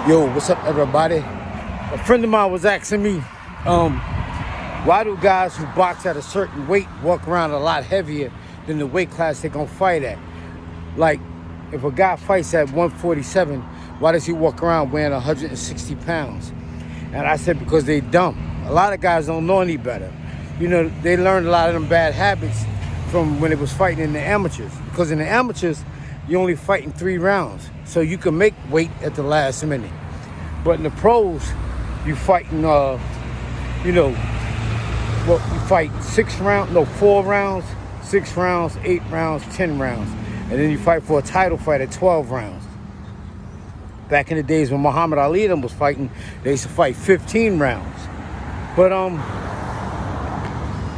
Yo, what's up, everybody? A friend of mine was asking me, why do guys who box at a certain weight walk around a lot heavier than the weight class they're gonna fight at? Like, if a guy fights at 147, why does he walk around weighing 160 pounds? And I said, because they dumb. A lot of guys don't know any better. You know, they learned a lot of them bad habits from when they was fighting in the amateurs. Because in the amateurs, you only fight in 3 rounds. So you can make weight at the last minute. But in the pros, you fighting, you fight 4 rounds, 6 rounds, 8 rounds, 10 rounds. And then you fight for a title fight at 12 rounds. Back in the days when Muhammad Ali was fighting, they used to fight 15 rounds. But,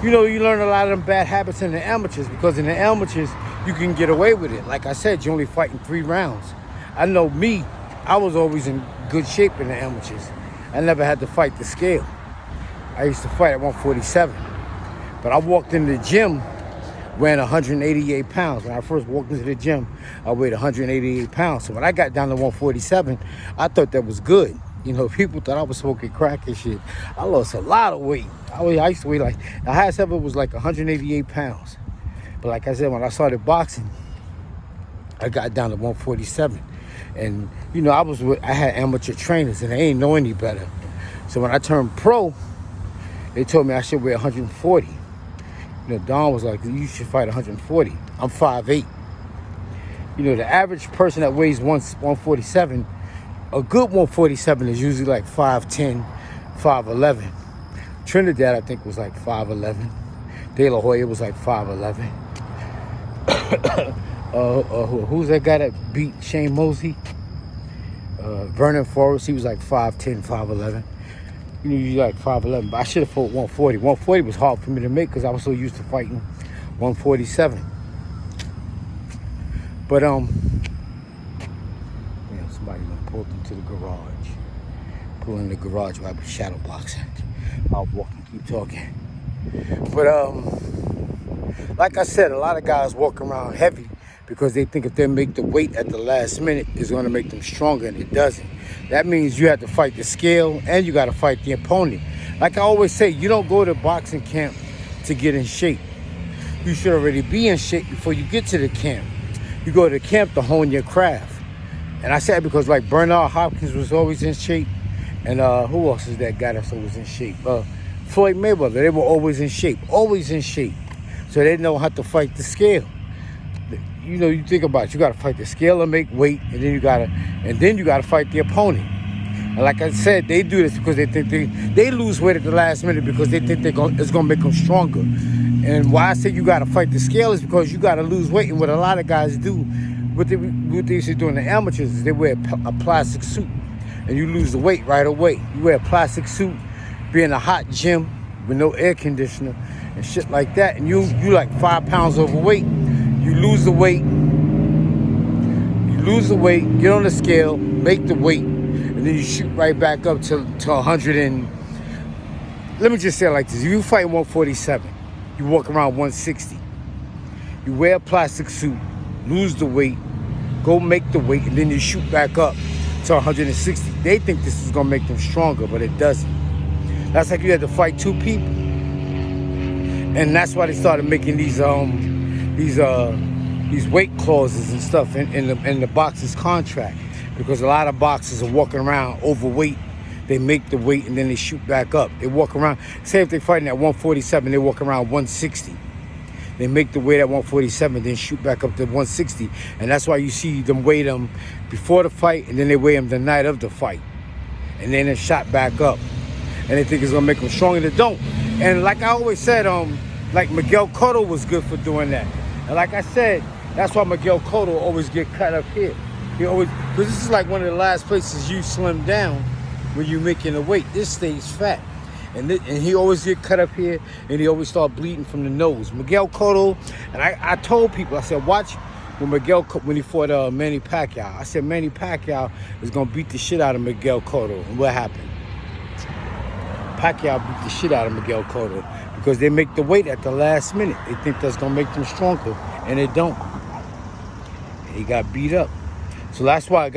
you learn a lot of them bad habits in the amateurs, because in the amateurs, you can get away with it. Like I said, you only fight in 3 rounds. I know me, I was always in good shape in the amateurs. I never had to fight the scale. I used to fight at 147. But I walked in the gym weighing 188 pounds. When I first walked into the gym, I weighed 188 pounds. So when I got down to 147, I thought that was good. You know, people thought I was smoking crack and shit. I lost a lot of weight. I used to weigh the highest ever was 188 pounds. But like I said, when I started boxing, I got down to 147. And, I had amateur trainers and they ain't know any better. So when I turned pro, they told me I should weigh 140. Don was like, you should fight 140. I'm 5'8". The average person that weighs 147, a good 147 is usually like 5'10", 5'11". Trinidad, I think, was like 5'11". De La Hoya was like 5'11". Who's that guy that beat Shane Mosley? Vernon Forrest, he was like 5'10", 5'11". You like 5'11", but I should have fought 140. 140 was hard for me to make because I was so used to fighting 147. But somebody pulled into the garage. Pull in the garage where I was shadow boxing. I'll walk and keep talking. But like I said, a lot of guys walk around heavy because they think if they make the weight at the last minute, it's going to make them stronger, and it doesn't. That means you have to fight the scale and you got to fight the opponent. Like I always say, you don't go to boxing camp to get in shape. You should already be in shape before you get to the camp. You go to the camp to hone your craft. And I say it because like Bernard Hopkins was always in shape. And who else is that guy that's always in shape? Floyd Mayweather, they were always in shape. So they know how to fight the scale. You think about it, you got to fight the scale and make weight, and then you got to fight the opponent. And like I said, they do this because they think they lose weight at the last minute because they think it's going to make them stronger. And why I say you got to fight the scale is because you got to lose weight. And what a lot of guys do, what they used to do in the amateurs is they wear a plastic suit, and you lose the weight right away. You wear a plastic suit, be in a hot gym with no air conditioner and shit like that, and you like 5 pounds overweight. You lose the weight, get on the scale, make the weight, and then you shoot right back up to 100 and... Let me just say it like this. If you fight 147, you walk around 160. You wear a plastic suit, lose the weight, go make the weight, and then you shoot back up to 160. They think this is going to make them stronger, but it doesn't. That's like you had to fight 2 people. And that's why they started making these weight clauses and stuff in the boxer's contract, because a lot of boxers are walking around overweight. They make the weight and then they shoot back up. They walk around, say if they're fighting at 147, they walk around 160. They make the weight at 147, then shoot back up to 160. And that's why you see them weigh them before the fight, and then they weigh them the night of the fight. And then they're shot back up. And they think it's gonna make them stronger. They don't. And like I always said, like Miguel Cotto was good for doing that. And like I said, that's why Miguel Cotto always get cut up here. He always, because this is like one of the last places you slim down when you're making the weight. This stays fat. And he always get cut up here, and he always start bleeding from the nose. Miguel Cotto, and I told people, I said, watch when he fought Manny Pacquiao. I said, Manny Pacquiao is going to beat the shit out of Miguel Cotto. And what happened? Pacquiao beat the shit out of Miguel Cotto because they make the weight at the last minute. They think that's going to make them stronger, and it don't. He got beat up. So that's why a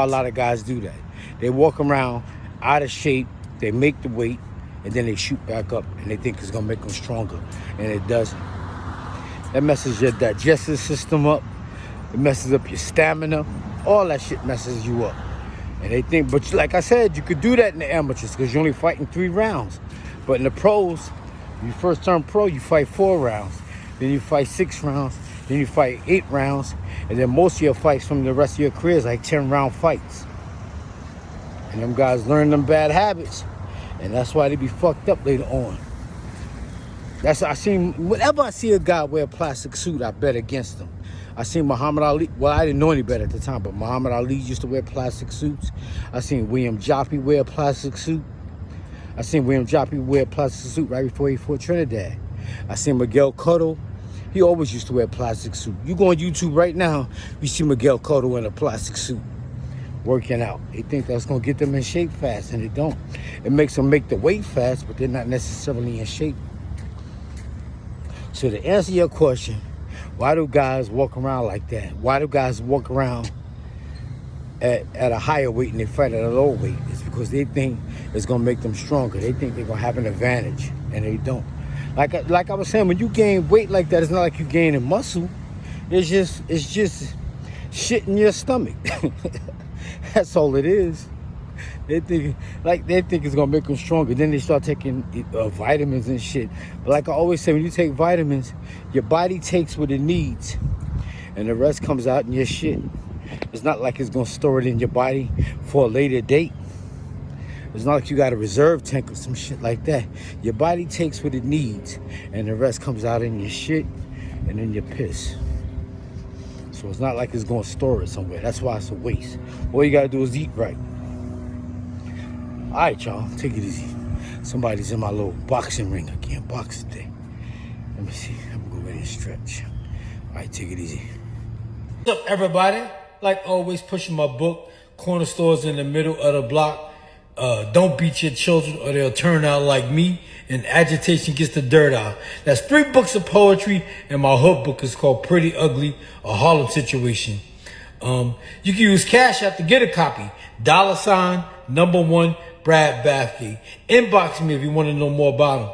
lot of guys do that. They walk around out of shape, they make the weight, and then they shoot back up, and they think it's gonna make them stronger, and it doesn't. That messes your digestive system up. It messes up your stamina. All that shit messes you up. And they think, but like I said, you could do that in the amateurs because you're only fighting 3 rounds. But in the pros, when you first turn pro, you fight 4 rounds. Then you fight 6 rounds. Then you fight 8 rounds. And then most of your fights from the rest of your career is like 10-round fights. And them guys learn them bad habits. And that's why they be fucked up later on. Whenever I see a guy wear a plastic suit, I bet against him. I seen Muhammad Ali. Well, I didn't know any better at the time, but Muhammad Ali used to wear plastic suits. I seen William Joppy wear a plastic suit. I seen William Joppy wear a plastic suit right before he fought Trinidad. I seen Miguel Cotto. He always used to wear a plastic suit. You go on YouTube right now, you see Miguel Cotto in a plastic suit working out. They think that's going to get them in shape fast, and it don't. It makes them make the weight fast, but they're not necessarily in shape. So to answer your question, why do guys walk around like that? Why do guys walk around at a higher weight and they fight at a low weight? It's because they think it's going to make them stronger. They think they're going to have an advantage, and they don't. Like I was saying, when you gain weight like that, it's not like you gaining muscle. It's just shit in your stomach. That's all it is. They think it's gonna make them stronger. Then they start taking vitamins and shit. But like I always say, when you take vitamins, your body takes what it needs, and the rest comes out in your shit. It's not like it's gonna store it in your body for a later date. It's not like you got a reserve tank or some shit like that. Your body takes what it needs, and the rest comes out in your shit and in your piss. So it's not like it's gonna store it somewhere. That's why it's a waste. All you gotta do is eat right. All right, y'all, take it easy. Somebody's in my little boxing ring. I can't box today. Let me see. I'm gonna go ready to stretch. All right, take it easy. What's up, everybody? Like always, pushing my book. Corner stores in the middle of the block. Don't beat your children or they'll turn out like me. And Agitation Gets the Dirt Out. That's 3 books of poetry, and my hook book is called Pretty Ugly, a Harlem Situation. You can use Cash App to get a copy. $1 #1 Brad Bathgate. Inbox me if you want to know more about him.